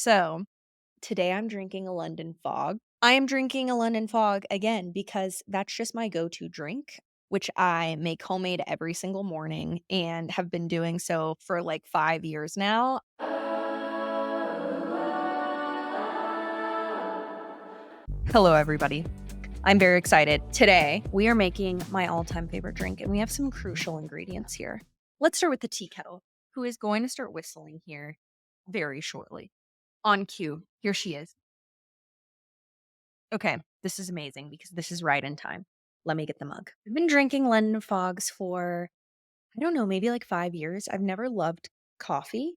So today I'm drinking a London Fog. I am drinking a London Fog again because that's just my go to drink, which I make homemade every single morning and have been doing so for like 5 years now. Hello, everybody. I'm very excited. Today, we are making my all time favorite drink, and we have some crucial ingredients here. Let's start with the tea kettle, who is going to start whistling here very shortly. On cue, here she is. Okay, this is amazing because this is right in time. Let me get the mug. I've been drinking London Fogs for, I don't know, maybe like 5 years. I've never loved coffee.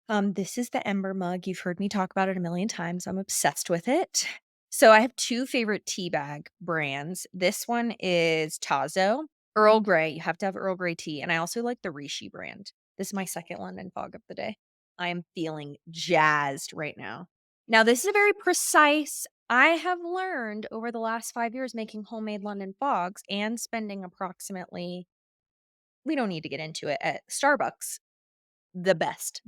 This is the Ember mug. You've heard me talk about it a million times. I'm obsessed with it. So I have two favorite tea bag brands. This one is Tazo, Earl Grey. You have to have Earl Grey tea. And I also like the Rishi brand. This is my second London Fog of the day. I am feeling jazzed right now. Now, this is a very precise. I have learned over the last 5 years making homemade London Fogs and spending approximately, we don't need to get into it, at Starbucks. The best.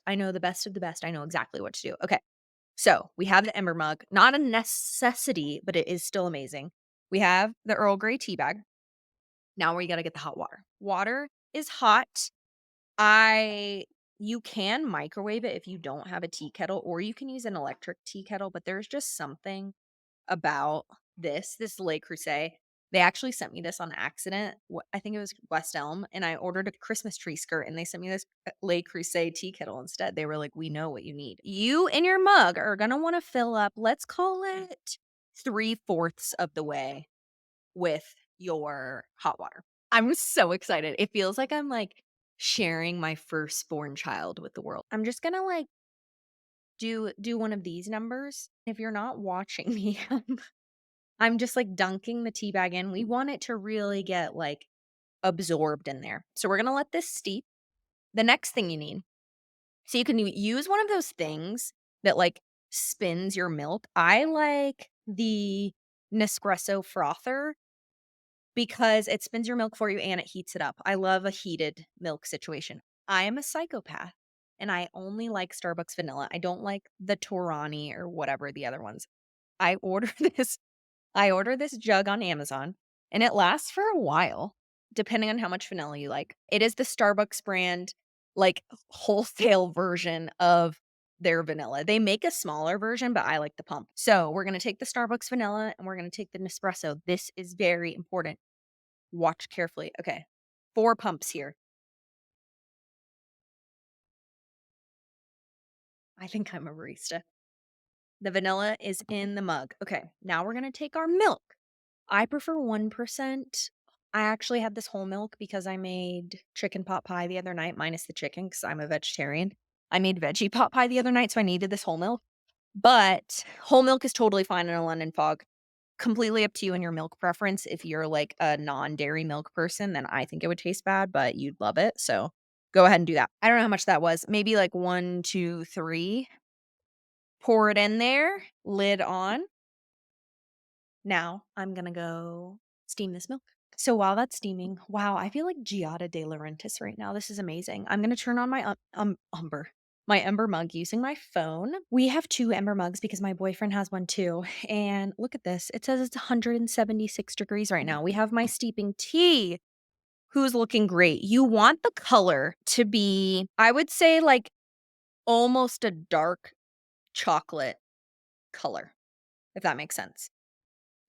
I know the best of the best. I know exactly what to do. Okay. So we have the Ember mug, not a necessity, but it is still amazing. We have the Earl Grey tea bag. Now we got to get the hot water. Water is hot. I You can microwave it if you don't have a tea kettle, or you can use an electric tea kettle, but there's just something about this Le Creuset. They actually sent me this on accident. I think it was West Elm, and I ordered a Christmas tree skirt, and they sent me this Le Creuset tea kettle instead. They were like, "We know what you need. You and your mug are gonna want to fill up. Let's call it 3/4 of the way with your hot water." I'm so excited. It feels like I'm like sharing my firstborn child with the world. I'm just gonna like do one of these numbers. If you're not watching me, I'm just like dunking the tea bag in. We want it to really get like absorbed in there. So we're gonna let this steep. The next thing you need, so you can use one of those things that like spins your milk. I like the Nespresso frother because it spins your milk for you and it heats it up. I love a heated milk situation. I am a psychopath and I only like Starbucks vanilla. I don't like the Torani or whatever the other ones. I order this I order this jug on Amazon and it lasts for a while, depending on how much vanilla you like. It is the Starbucks brand, like wholesale version of their vanilla. They make a smaller version, but I like the pump. So we're going to take the Starbucks vanilla and we're going to take the Nespresso. This is very important. Watch carefully. Okay. 4 pumps here. I think I'm a barista. The vanilla is in the mug. Okay. Now we're going to take our milk. I prefer 1%. I actually had this whole milk because I made chicken pot pie the other night, minus the chicken because I'm a vegetarian. I made veggie pot pie the other night, so I needed this whole milk. But whole milk is totally fine in a London fog. Completely up to you and your milk preference. If you're like a non dairy milk person, then I think it would taste bad, but you'd love it. So go ahead and do that. I don't know how much that was. Maybe like one, two, three. Pour it in there, lid on. Now I'm gonna go steam this milk. So while that's steaming, wow, I feel like Giada De Laurentiis right now. This is amazing. I'm gonna turn on my my Ember mug using my phone. We have two Ember mugs because my boyfriend has one too. And look at this. It says it's 176 degrees right now. We have my steeping tea, who's looking great. You want the color to be, I would say, like almost a dark chocolate color, if that makes sense.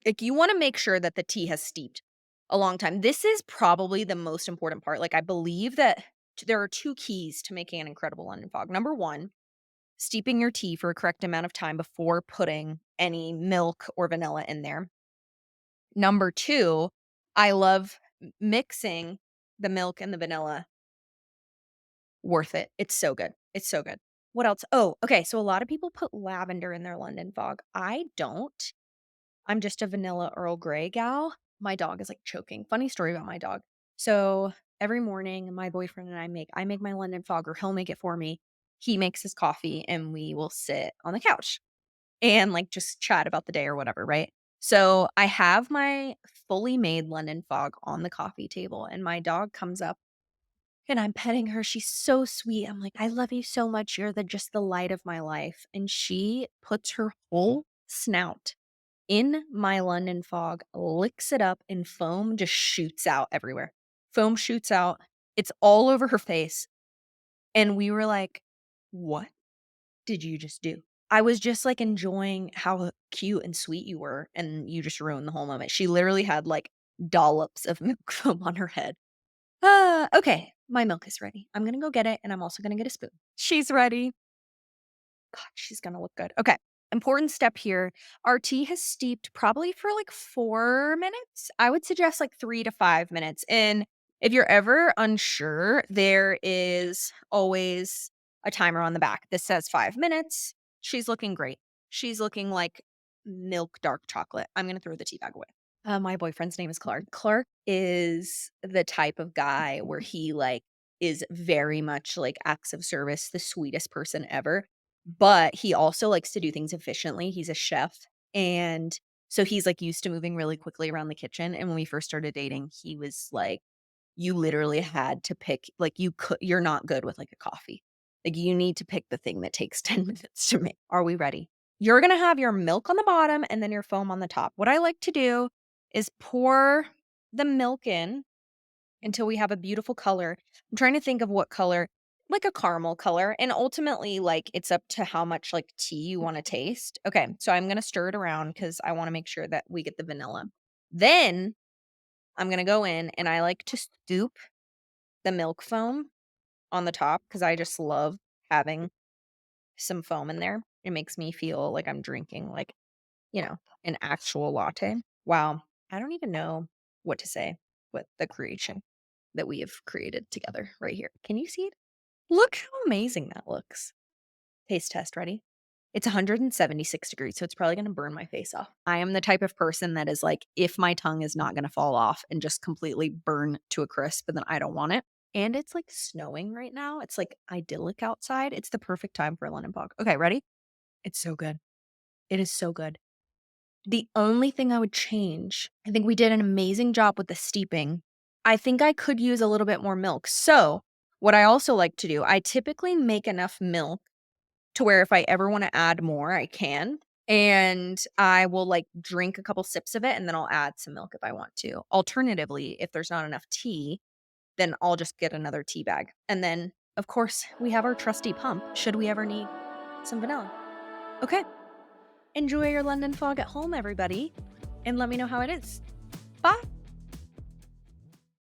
Like, you wanna make sure that the tea has steeped a long time. This is probably the most important part. Like, I believe that there are 2 keys to making an incredible London fog. Number 1, steeping your tea for a correct amount of time before putting any milk or vanilla in there. Number 2, I love mixing the milk and the vanilla. Worth it. It's so good. It's so good. What else? Oh, okay, so a lot of people put lavender in their London fog. I don't. I'm just a vanilla Earl Grey gal. My dog is like choking. Funny story about my dog. So every morning, my boyfriend and I make my London fog, or he'll make it for me. He makes his coffee, and we will sit on the couch and like just chat about the day or whatever, right? So I have my fully made London fog on the coffee table, and my dog comes up And I'm petting her. She's so sweet. I'm like, "I love you so much. You're just the light of my life." And she puts her whole snout in my London fog, licks it up, and foam just shoots out everywhere. Foam shoots out. It's all over her face. And we were like, "What did you just do?" I was just, like, enjoying how cute and sweet you were, and you just ruined the whole moment. She literally had, like, dollops of milk foam on her head. Okay, my milk is ready. I'm gonna go get it, and I'm also gonna get a spoon. She's ready. God, she's gonna look good. Okay, important step here. Our tea has steeped probably for like 4 minutes. I would suggest like 3 to 5 minutes. And if you're ever unsure, there is always a timer on the back. This says 5 minutes. She's looking great. She's looking like milk dark chocolate. I'm gonna throw the tea bag away. My boyfriend's name is Clark. Clark is the type of guy where he like is very much like acts of service, the sweetest person ever. But he also likes to do things efficiently. He's a chef. And so he's like used to moving really quickly around the kitchen. And when we first started dating, he was like, you literally had to pick, like, you're not good with like a coffee. Like, you need to pick the thing that takes 10 minutes to make. Are we ready? You're going to have your milk on the bottom and then your foam on the top. What I like to do is pour the milk in until we have a beautiful color. I'm trying to think of what color, like a caramel color. And ultimately, like, it's up to how much like tea you want to taste. Okay. So I'm going to stir it around because I want to make sure that we get the vanilla. Then I'm going to go in and I like to scoop the milk foam on the top because I just love having some foam in there. It makes me feel like I'm drinking, like, an actual latte. Wow. I don't even know what to say with the creation that we have created together right here. Can you see it? Look how amazing that looks. Taste test ready? It's 176 degrees, so it's probably going to burn my face off. I am the type of person that is like, if my tongue is not going to fall off and just completely burn to a crisp, then I don't want it. And it's like snowing right now. It's like idyllic outside. It's the perfect time for a lemon pog. Okay, ready? It's so good. It is so good. The only thing I would change, I think we did an amazing job with the steeping. I think I could use a little bit more milk. So, what I also like to do, I typically make enough milk to where if I ever want to add more, I can. And I will like drink a couple sips of it and then I'll add some milk if I want to. Alternatively, if there's not enough tea, then I'll just get another tea bag. And then, of course, we have our trusty pump should we ever need some vanilla. Okay. Enjoy your London fog at home, everybody, and let me know how it is. Bye.